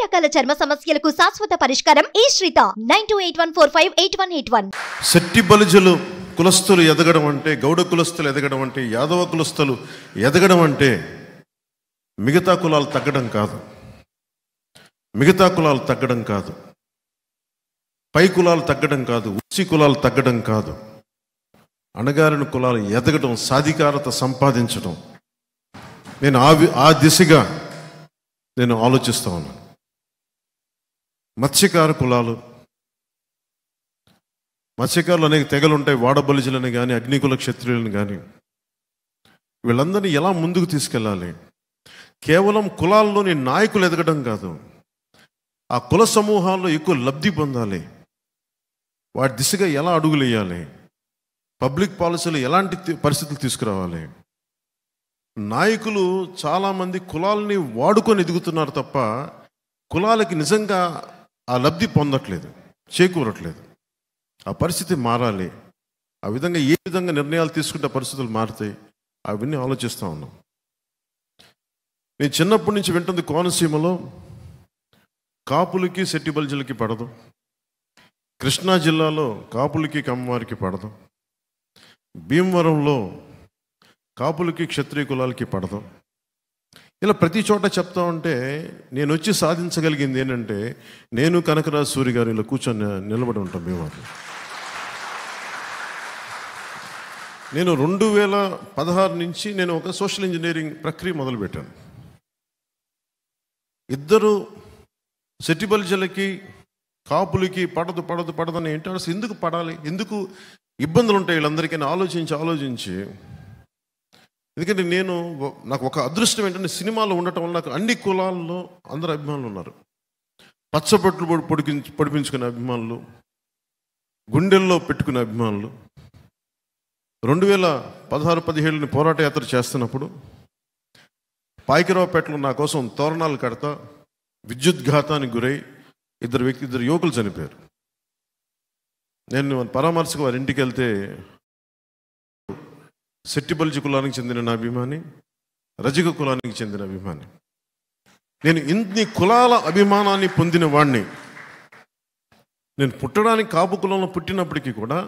రకాల చర్మ సమస్యలకు శాశ్వత పరిష్కారం ఈ శ్రీత 9281458181. శెట్టి బలిజలు కులస్తులు ఎదగడం అంటే, గౌడ కులస్తులు ఎదగడం అంటే, యాదవ కులస్తులు ఎదగడం అంటే మిగతా కులాలు తగ్గడం కాదు, మిగతా కులాలు తగ్గడం కాదు, పై కులాలు తగ్గడం కాదు, ఉచ్చి కులాలు తగ్గడం కాదు, అణగారిన కులాలు ఎదగడం, సాధికారత సంపాదించడం. నేను ఆ దిశగా నేను ఆలోచిస్తూ ఉన్నాను. మత్స్యకార కులాలు, మత్స్యకారులు అనేక తెగలు ఉంటాయి, వాడబలిజలని కానీ, అగ్నికుల క్షత్రియులను కానీ, వీళ్ళందరినీ ఎలా ముందుకు తీసుకెళ్ళాలి? కేవలం కులాల్లోని నాయకులు ఎదగడం కాదు, ఆ కుల సమూహాల్లో ఎక్కువ లబ్ధి పొందాలి. వాటి దిశగా ఎలా అడుగులు వేయాలి? పబ్లిక్ పాలసీలు ఎలాంటి పరిస్థితులు తీసుకురావాలి? నాయకులు చాలామంది కులాలని వాడుకొని ఎదుగుతున్నారు తప్ప కులాలకి నిజంగా ఆ లబ్ధి పొందట్లేదు, చేకూరట్లేదు. ఆ పరిస్థితి మారాలి. ఆ విధంగా ఏ విధంగా నిర్ణయాలు తీసుకుంటే పరిస్థితులు మారుతాయి, అవన్నీ ఆలోచిస్తూ ఉన్నాం. నేను చిన్నప్పటి నుంచి వింటుంది, కోనసీమలో కాపులకి శెట్టి బలిజలకి పడదు, కృష్ణా జిల్లాలో కాపులకి కమ్మవారికి పడదు, భీమవరంలో కాపులకి క్షత్రియ కులాలకి పడదు. ఇలా ప్రతి చోట చెప్తా ఉంటే నేను వచ్చి సాధించగలిగింది ఏంటంటే, నేను కనకరాజు సూరి గారు ఇలా కూర్చొని నిలబడి ఉంటాం. భీమవరం నేను 2016 నుంచి నేను ఒక సోషల్ ఇంజనీరింగ్ ప్రక్రియ మొదలుపెట్టాను. ఇద్దరు శెట్టి బలిజలకి కాపులకి పడదు పడదు పడదని ఏంటి, అసలు ఎందుకు పడాలి, ఎందుకు ఇబ్బందులు ఉంటాయి వీళ్ళందరికీ ఆలోచించి ఎందుకంటే నాకు ఒక అదృష్టం ఏంటంటే, సినిమాలో ఉండటం వల్ల నాకు అన్ని కులాల్లో అందరు అభిమానులు ఉన్నారు. పచ్చబొట్లు పొడిపించుకునే అభిమానులు, గుండెల్లో పెట్టుకునే అభిమానులు. 2016-17 పోరాట యాత్ర చేస్తున్నప్పుడు పాయకరావుపేటలో నా కోసం తోరణాలు కడతా విద్యుద్ఘాతానికి గురై ఇద్దరు యువకులు చనిపోయారు. నేను పరామర్శకు వారి ఇంటికి వెళ్తే, శెట్టి బలిజ కులానికి చెందిన నా అభిమాని, రజక కులానికి చెందిన అభిమాని, నేను ఇన్ని కులాల అభిమానాన్ని పొందిన వాడిని. నేను పుట్టడానికి కాపు కులంలో పుట్టినప్పటికీ కూడా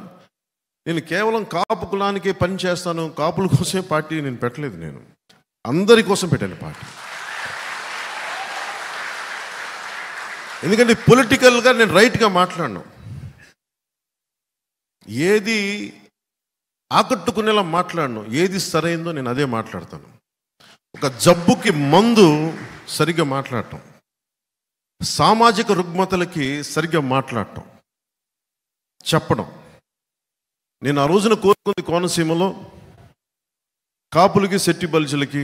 నేను కేవలం కాపు కులానికే పని చేస్తాను, కాపుల కోసమే పార్టీ నేను పెట్టలేదు. నేను అందరి కోసం పెట్టాను పార్టీ. ఎందుకంటే పొలిటికల్గా నేను రైట్గా మాట్లాడను, ఏది ఆకట్టుకునేలా మాట్లాడను, ఏది సరైందో నేను అదే మాట్లాడతాను. ఒక జబ్బుకి మందు సరిగ్గా మాట్లాడటం, సామాజిక రుగ్మతలకి సరిగ్గా మాట్లాడటం, చెప్పడం. నేను ఆ రోజున కోరుకుంది, కోనసీమలో కాపులకి శెట్టి బలిజలకి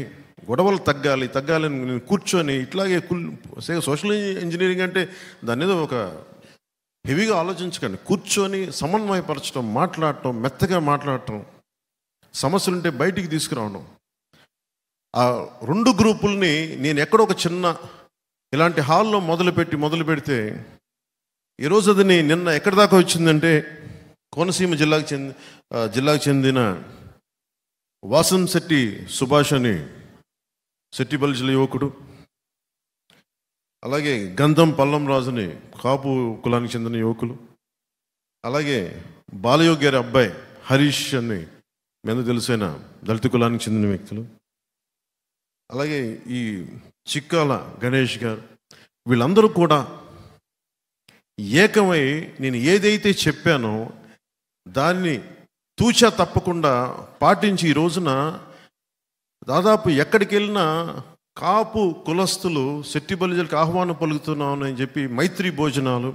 గొడవలు తగ్గాలని నేను కూర్చొని ఇట్లాగే సోషల్ ఇంజనీరింగ్ అంటే దాని మీద ఒక హెవీగా ఆలోచించకండి. కూర్చొని సమన్వయపరచడం, మాట్లాడటం, మెత్తగా మాట్లాడటం, సమస్యలుంటే బయటికి తీసుకురావడం. ఆ రెండు గ్రూపుల్ని నేను ఎక్కడో ఒక చిన్న ఇలాంటి హాల్లో మొదలు పెడితే ఈరోజు అది నిన్న ఎక్కడి దాకా వచ్చిందంటే, కోనసీమ జిల్లాకు చెందిన వాసంశెట్టి సుభాష్ అని శెట్టి బలిజల యువకుడు, అలాగే గంధం పల్లం రాజుని కాపు కులానికి చెందిన యువకులు, అలాగే బాలయోగి గారి అబ్బాయి హరీష్ అని మీద తెలిసిన దళిత కులానికి చెందిన వ్యక్తులు, అలాగే ఈ చిక్కాల గణేష్ గారు, వీళ్ళందరూ కూడా ఏకమై నేను ఏదైతే చెప్పానో దాన్ని తూచా తప్పకుండా పాటించి ఈ రోజున దాదాపు ఎక్కడికి వెళ్ళినా కాపు కులస్తులు శెట్టి బలిజలకు ఆహ్వానం పలుకుతున్నాను అని చెప్పి మైత్రి భోజనాలు,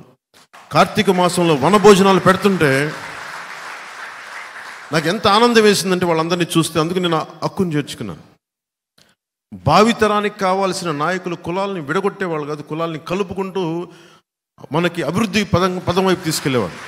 కార్తీక మాసంలో వన భోజనాలు పెడుతుంటే నాకు ఎంత ఆనందం వేసిందంటే వాళ్ళందరినీ చూస్తే. అందుకు నేను హక్కును చేర్చుకున్నాను. భావితరానికి కావాల్సిన నాయకులు కులాలని విడగొట్టేవాళ్ళు కాదు, కులాలని కలుపుకుంటూ మనకి అభివృద్ధి పదం వైపు తీసుకెళ్లేవాళ్ళు.